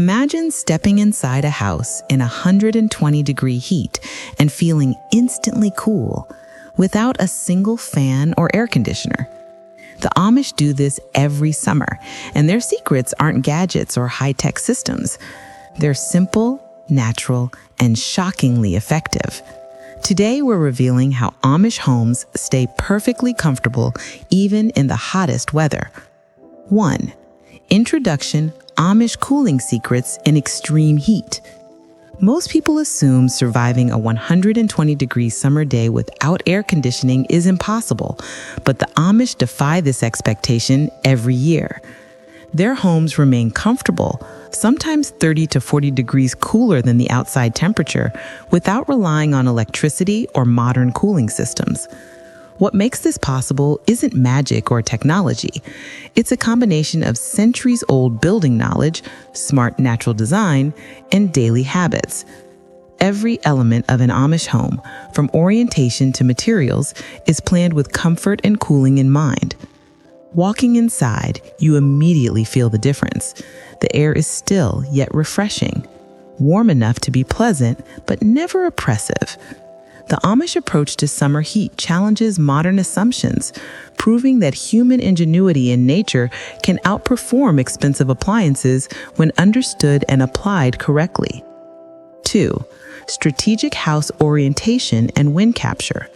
Imagine stepping inside a house in 120-degree heat and feeling instantly cool without a single fan or air conditioner. The Amish do this every summer, and their secrets aren't gadgets or high-tech systems. They're simple, natural, and shockingly effective. Today, we're revealing how Amish homes stay perfectly comfortable even in the hottest weather. 1. Introduction: Amish cooling secrets in extreme heat. Most people assume surviving a 120-degree summer day without air conditioning is impossible, but the Amish defy this expectation every year. Their homes remain comfortable, sometimes 30 to 40 degrees cooler than the outside temperature, without relying on electricity or modern cooling systems. What makes this possible isn't magic or technology. It's a combination of centuries-old building knowledge, smart natural design, and daily habits. Every element of an Amish home, from orientation to materials, is planned with comfort and cooling in mind. Walking inside, you immediately feel the difference. The air is still yet refreshing, warm enough to be pleasant, but never oppressive. The Amish approach to summer heat challenges modern assumptions, proving that human ingenuity in nature can outperform expensive appliances when understood and applied correctly. 2. Strategic house orientation and wind capture.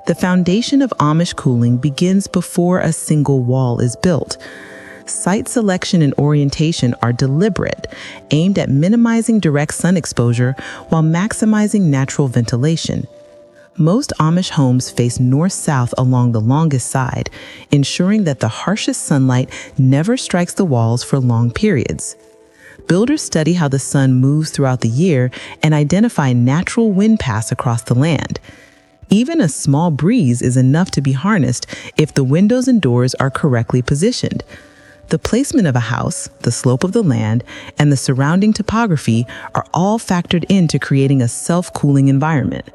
The foundation of Amish cooling begins before a single wall is built. Site selection and orientation are deliberate, aimed at minimizing direct sun exposure while maximizing natural ventilation. Most Amish homes face north-south along the longest side, ensuring that the harshest sunlight never strikes the walls for long periods. Builders study how the sun moves throughout the year and identify natural wind paths across the land. Even a small breeze is enough to be harnessed if the windows and doors are correctly positioned. The placement of a house, the slope of the land, and the surrounding topography are all factored into creating a self-cooling environment.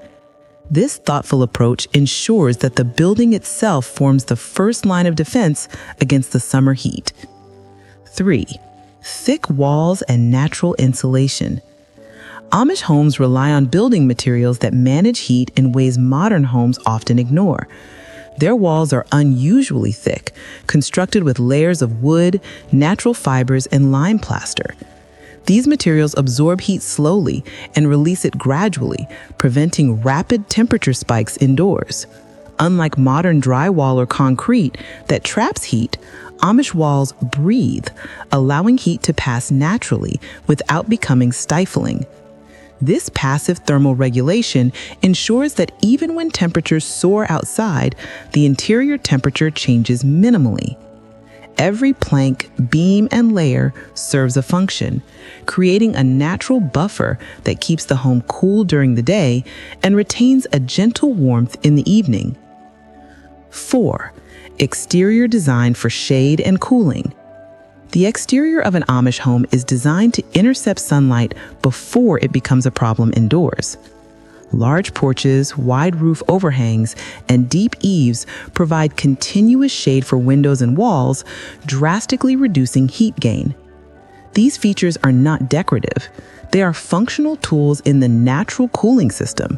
This thoughtful approach ensures that the building itself forms the first line of defense against the summer heat. 3. Thick walls and natural insulation. Amish homes rely on building materials that manage heat in ways modern homes often ignore. Their walls are unusually thick, constructed with layers of wood, natural fibers, and lime plaster. These materials absorb heat slowly and release it gradually, preventing rapid temperature spikes indoors. Unlike modern drywall or concrete that traps heat, Amish walls breathe, allowing heat to pass naturally without becoming stifling. This passive thermal regulation ensures that even when temperatures soar outside, the interior temperature changes minimally. Every plank, beam, and layer serves a function, creating a natural buffer that keeps the home cool during the day and retains a gentle warmth in the evening. 4. Exterior design for shade and cooling. The exterior of an Amish home is designed to intercept sunlight before it becomes a problem indoors. Large porches, wide roof overhangs, and deep eaves provide continuous shade for windows and walls, drastically reducing heat gain. These features are not decorative. They are functional tools in the natural cooling system.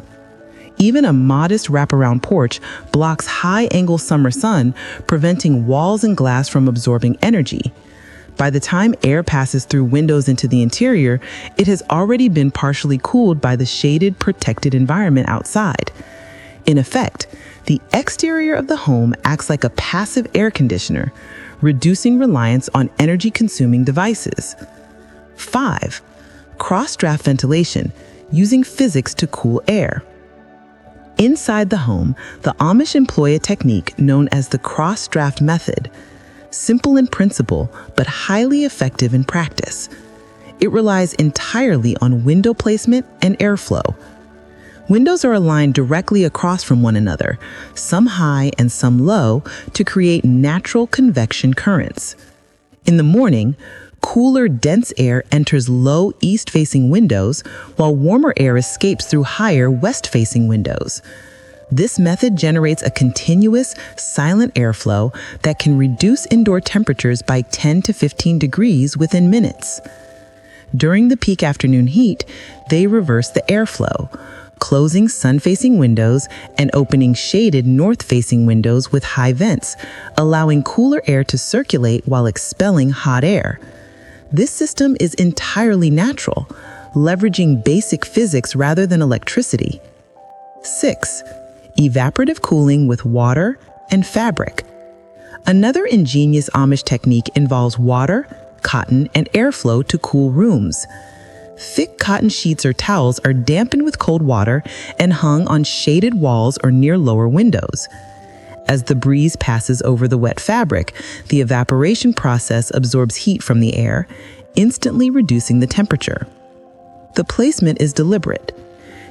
Even a modest wraparound porch blocks high-angle summer sun, preventing walls and glass from absorbing energy. By the time air passes through windows into the interior, it has already been partially cooled by the shaded, protected environment outside. In effect, the exterior of the home acts like a passive air conditioner, reducing reliance on energy-consuming devices. 5. Cross-draft ventilation, using physics to cool air. Inside the home, the Amish employ a technique known as the cross-draft method. Simple in principle, but highly effective in practice. It relies entirely on window placement and airflow. Windows are aligned directly across from one another, some high and some low, to create natural convection currents. In the morning, cooler, dense air enters low east-facing windows, while warmer air escapes through higher west-facing windows. This method generates a continuous, silent airflow that can reduce indoor temperatures by 10 to 15 degrees within minutes. During the peak afternoon heat, they reverse the airflow, closing sun-facing windows and opening shaded north-facing windows with high vents, allowing cooler air to circulate while expelling hot air. This system is entirely natural, leveraging basic physics rather than electricity. 6. Evaporative cooling with water and fabric. Another ingenious Amish technique involves water, cotton, and airflow to cool rooms. Thick cotton sheets or towels are dampened with cold water and hung on shaded walls or near lower windows. As the breeze passes over the wet fabric, the evaporation process absorbs heat from the air, instantly reducing the temperature. The placement is deliberate.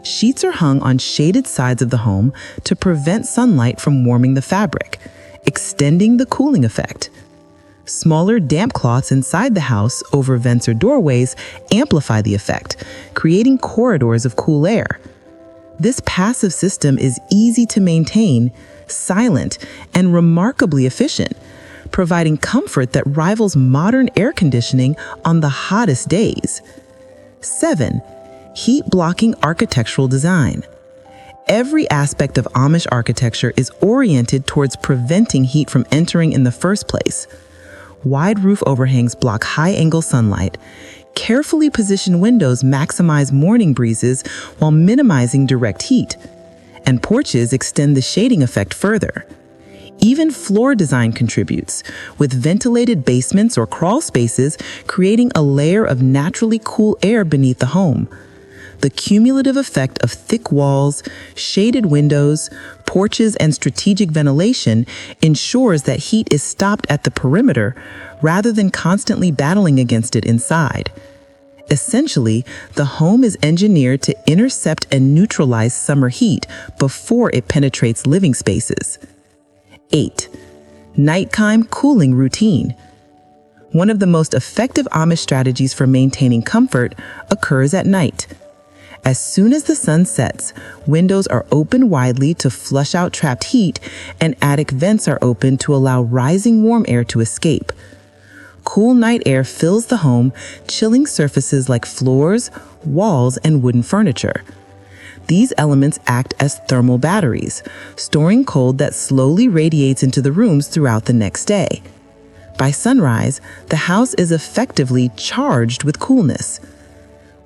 Sheets are hung on shaded sides of the home to prevent sunlight from warming the fabric, extending the cooling effect. Smaller damp cloths inside the house over vents or doorways amplify the effect, creating corridors of cool air. This passive system is easy to maintain, silent, and remarkably efficient, providing comfort that rivals modern air conditioning on the hottest days. 7. Heat-blocking architectural design. Every aspect of Amish architecture is oriented towards preventing heat from entering in the first place. Wide roof overhangs block high-angle sunlight. Carefully positioned windows maximize morning breezes while minimizing direct heat. And porches extend the shading effect further. Even floor design contributes, with ventilated basements or crawl spaces creating a layer of naturally cool air beneath the home. The cumulative effect of thick walls, shaded windows, porches, and strategic ventilation ensures that heat is stopped at the perimeter rather than constantly battling against it inside. Essentially, the home is engineered to intercept and neutralize summer heat before it penetrates living spaces. 8. Nighttime cooling routine. One of the most effective Amish strategies for maintaining comfort occurs at night. As soon as the sun sets, windows are opened widely to flush out trapped heat, and attic vents are opened to allow rising warm air to escape. Cool night air fills the home, chilling surfaces like floors, walls, and wooden furniture. These elements act as thermal batteries, storing cold that slowly radiates into the rooms throughout the next day. By sunrise, the house is effectively charged with coolness.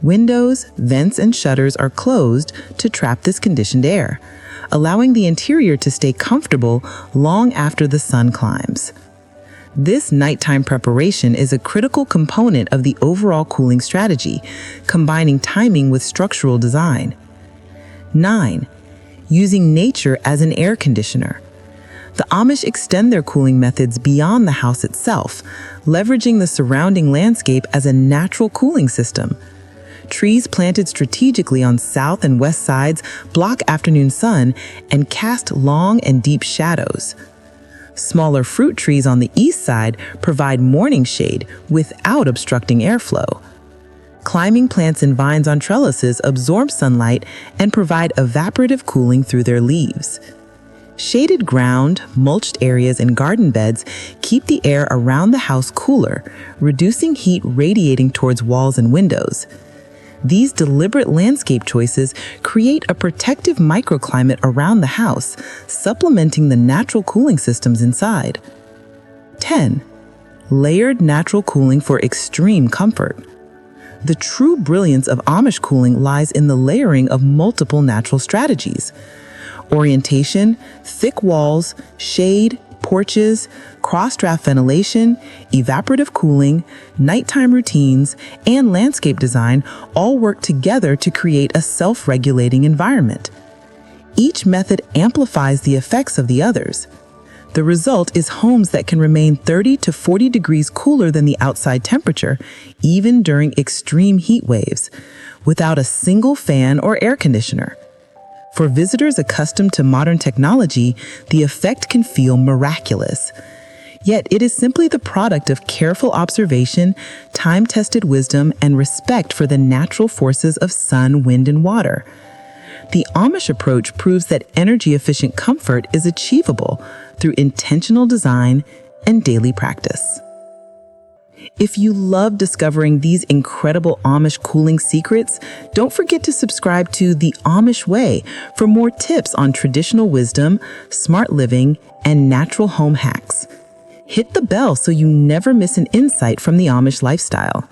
Windows, vents, and shutters are closed to trap this conditioned air, allowing the interior to stay comfortable long after the sun climbs. This nighttime preparation is a critical component of the overall cooling strategy, combining timing with structural design. 9. Using nature as an air conditioner. The Amish extend their cooling methods beyond the house itself, leveraging the surrounding landscape as a natural cooling system. Trees planted strategically on south and west sides block afternoon sun and cast long and deep shadows. Smaller fruit trees on the east side provide morning shade without obstructing airflow. Climbing plants and vines on trellises absorb sunlight and provide evaporative cooling through their leaves. Shaded ground, mulched areas, and garden beds keep the air around the house cooler, reducing heat radiating towards walls and windows. These deliberate landscape choices create a protective microclimate around the house, supplementing the natural cooling systems inside. 10. Layered natural cooling for extreme comfort. The true brilliance of Amish cooling lies in the layering of multiple natural strategies. Orientation, thick walls, shade, porches, cross-draft ventilation, evaporative cooling, nighttime routines, and landscape design all work together to create a self-regulating environment. Each method amplifies the effects of the others. The result is homes that can remain 30 to 40 degrees cooler than the outside temperature, even during extreme heat waves, without a single fan or air conditioner. For visitors accustomed to modern technology, the effect can feel miraculous. Yet it is simply the product of careful observation, time-tested wisdom, and respect for the natural forces of sun, wind, and water. The Amish approach proves that energy-efficient comfort is achievable through intentional design and daily practice. If you love discovering these incredible Amish cooling secrets, don't forget to subscribe to The Amish Way for more tips on traditional wisdom, smart living, and natural home hacks. Hit the bell so you never miss an insight from the Amish lifestyle.